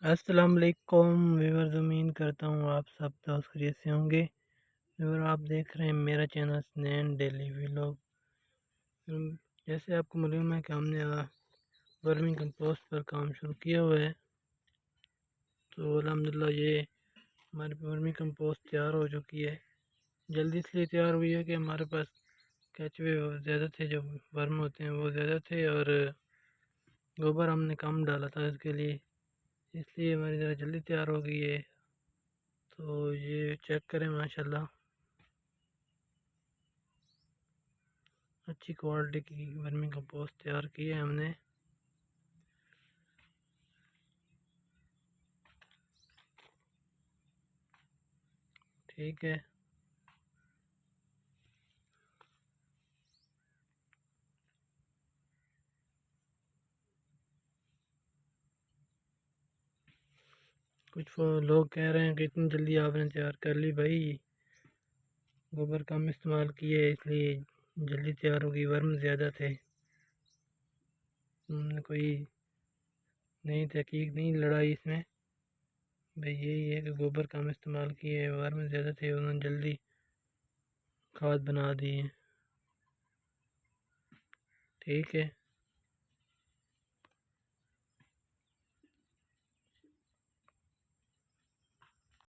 السلام علیکم ویورز، امید کرتا ہوں آپ سب دوست خیریت سے ہوں گے۔ ویور، آپ دیکھ رہے ہیں میرا چینل سنین ڈیلی ویلاگ۔ جیسے آپ کو معلوم ہے کہ ہم نے ورمی کمپوسٹ پر کام شروع کیا ہوا ہے، تو الحمدللہ یہ ہماری ورمی کمپوسٹ تیار ہو چکی ہے۔ جلدی اس لیے تیار ہوئی ہے کہ ہمارے پاس کیچوے زیادہ تھے، جو ورم ہوتے ہیں وہ زیادہ تھے، اور گوبر ہم نے کم ڈالا تھا اس کے لیے، اس لیے ہماری ذرا جلدی تیار ہو گئی ہے۔ تو یہ چیک کریں، ماشاءاللہ اچھی کوالٹی کی ورمی کمپوسٹ تیار کی ہے ہم نے۔ ٹھیک ہے، کچھ لوگ کہہ رہے ہیں کہ اتنی جلدی آپ نے تیار کر لی۔ بھائی گوبر کم استعمال کیے اس لیے جلدی تیار ہوگی، ورم زیادہ تھے۔ کوئی نئی تحقیق نہیں لڑائی اس میں، بھائی یہی ہے کہ گوبر کم استعمال کیے، ورم زیادہ تھے، انہوں نے جلدی کھاد بنا دی ہے۔ ٹھیک ہے۔